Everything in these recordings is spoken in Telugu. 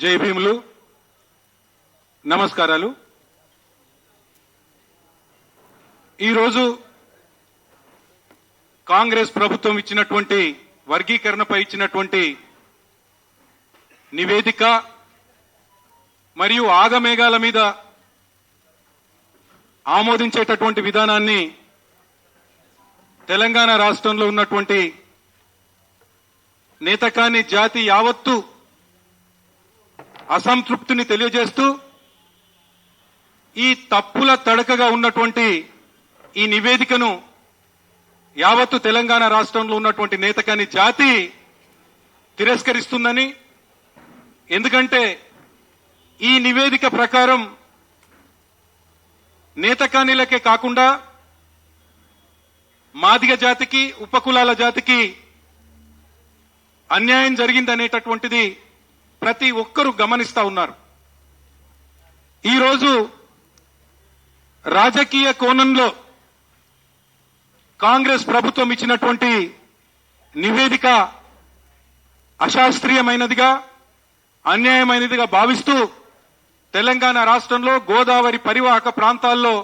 జై భీములు, నమస్కారాలు. ఈరోజు కాంగ్రెస్ ప్రభుత్వం ఇచ్చినటువంటి వర్గీకరణపై ఇచ్చినటువంటి నివేదిక మరియు ఆగమేఘాల మీద ఆమోదించేటటువంటి విధానాన్ని తెలంగాణ రాష్ట్రంలో ఉన్నటువంటి నేతకాని జాతి యావత్తు అసంతృప్తిని తెలియజేస్తూ ఈ తప్పుల తడకగా ఉన్నటువంటి ఈ నివేదికను యావత్తు తెలంగాణ రాష్ట్రంలో ఉన్నటువంటి నేతకాని జాతి తిరస్కరిస్తుందని, ఎందుకంటే ఈ నివేదిక ప్రకారం నేతకానిలకే కాకుండా మాదిగ జాతికి, ఉపకులాల జాతికి అన్యాయం జరిగిందనేటటువంటిది ప్రతి ఒక్కరూ గమనిస్తా ఉన్నారు. ఈరోజు రాజకీయ కోణంలో కాంగ్రెస్ ప్రభుత్వం ఇచ్చినటువంటి నివేదిక అశాస్త్రీయమైనదిగా, అన్యాయమైనదిగా భావిస్తూ తెలంగాణ రాష్ట్రంలో గోదావరి పరివాహక ప్రాంతాల్లో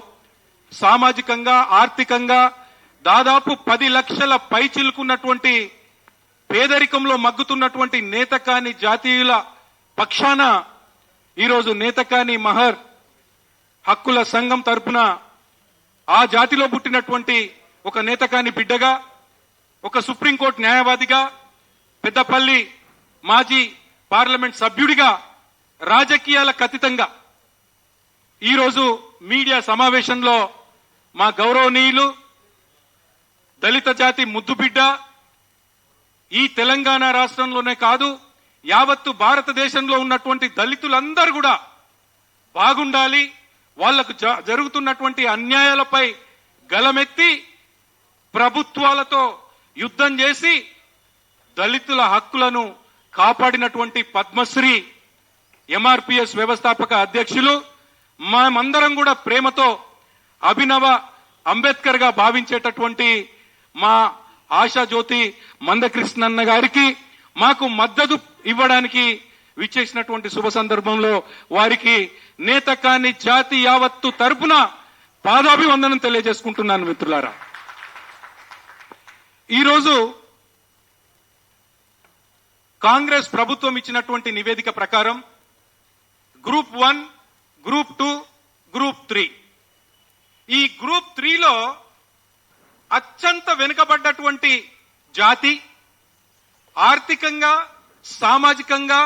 సామాజికంగా, ఆర్థికంగా దాదాపు 10 లక్షల పైచిలుకున్నటువంటి పేదరికంలో మగ్గుతున్నటువంటి నేతకాని జాతీయుల పక్షాన ఈరోజు నేతకాని మహర్ హక్కుల సంఘం తరపున ఆ జాతిలో పుట్టినటువంటి ఒక నేతకాని బిడ్డగా, ఒక సుప్రీంకోర్టు న్యాయవాదిగా, పెద్దపల్లి మాజీ పార్లమెంట్ సభ్యుడిగా, రాజకీయాలకు అతీతంగా ఈరోజు మీడియా సమావేశంలో మా గౌరవనీయులు దళిత జాతి ముద్దుబిడ్డ, ఈ తెలంగాణ రాష్ట్రంలోనే కాదు యావత్తు భారతదేశంలో ఉన్నటువంటి దళితులందరూ కూడా బాగుండాలి, వాళ్లకు జరుగుతున్నటువంటి అన్యాయాలపై గలమెత్తి ప్రభుత్వాలతో యుద్ధం చేసి దళితుల హక్కులను కాపాడినటువంటి పద్మశ్రీ ఎంఆర్పీఎస్ వ్యవస్థాపక అధ్యక్షులు, మేమందరం కూడా ప్రేమతో అభినవ అంబేద్కర్ గా భావించేటటువంటి మా ఆశాజ్యోతి మందకృష్ణన్న గారికి మాకు మద్దతు ఇవ్వడానికి విచ్చేసినటువంటి శుభ సందర్భంలో వారికి నేతకాని జాతి యావత్తు తరపున పాదాభివందనం తెలియజేసుకుంటున్నాను. మిత్రులారా, ఈరోజు కాంగ్రెస్ ప్రభుత్వం ఇచ్చినటువంటి నివేదిక ప్రకారం గ్రూప్ 1, గ్రూప్ 2, గ్రూప్ 3, ఈ గ్రూప్ 3లో అత్యంత వెనుకబడ్డటువంటి జాతి, ఆర్థికంగా, సామాజికంగా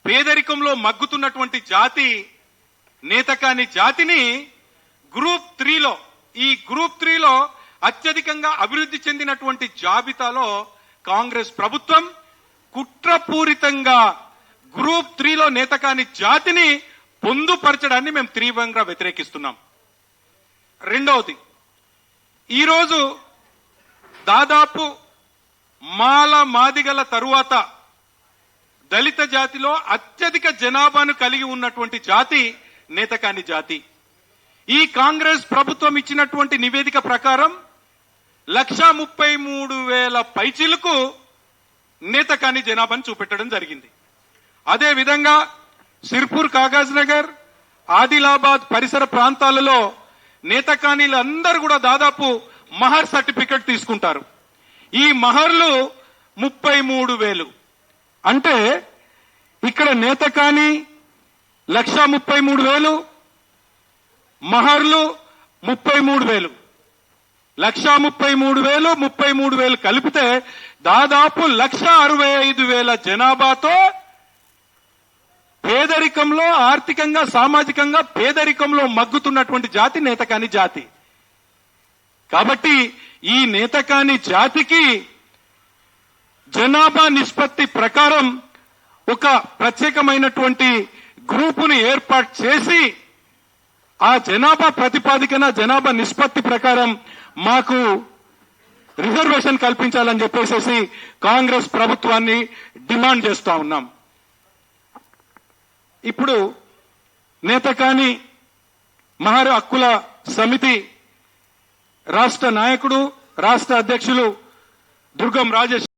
పేదరికంలో మగ్గుతున్నటువంటి జాతి నేతకాని జాతిని గ్రూప్ 3లో, ఈ గ్రూప్ 3లో అత్యధికంగా అభివృద్ధి చెందినటువంటి జాబితాలో కాంగ్రెస్ ప్రభుత్వం కుట్రపూరితంగా గ్రూప్ 3లో నేతకాని జాతిని పొందుపరచడాన్ని మేము తీవ్రంగా వ్యతిరేకిస్తున్నాం. రెండవది, ఈరోజు దాదాపు మాల మాదిగల తరువాత దళిత జాతిలో అత్యధిక జనాభాను కలిగి ఉన్నటువంటి జాతి నేతకాని జాతి. ఈ కాంగ్రెస్ ప్రభుత్వం ఇచ్చినటువంటి నివేదిక ప్రకారం 1,33,000 పైచిలకు నేతకాని జనాభాను చూపెట్టడం జరిగింది. అదేవిధంగా సిర్పూర్, కాగజ్ నగర్, ఆదిలాబాద్ పరిసర ప్రాంతాలలో నేతకానీలందరూ కూడా దాదాపు మహర్ సర్టిఫికెట్ తీసుకుంటారు. ఈ మహర్లు 33,000. అంటే ఇక్కడ నేతకాని 1,33,000, మహర్లు 33,000. 1,33,000, 33,000 కలిపితే దాదాపు 1,65,000 జనాభాతో పేదరికంలో, ఆర్థికంగా, సామాజికంగా పేదరికంలో మగ్గుతున్నటువంటి జాతి నేతకాని జాతి. కాబట్టి ఈ నేతకాని జాతికి జనాభా నిష్పత్తి ప్రకారం ఒక ప్రత్యేకమైనటువంటి గ్రూపును ఏర్పాటు చేసి ఆ జనాభా ప్రతిపాదికన, జనాభా నిష్పత్తి ప్రకారం మాకు రిజర్వేషన్ కల్పించాలని చెప్పేసి కాంగ్రెస్ ప్రభుత్వాన్ని డిమాండ్ చేస్తా ఉన్నాం. ఇప్పుడు నేతకాని మహర్ హక్కుల సమితి రాష్ట్ర నాయకుడు, రాష్ట్ర అధ్యక్షులు దుర్గం రాజేష్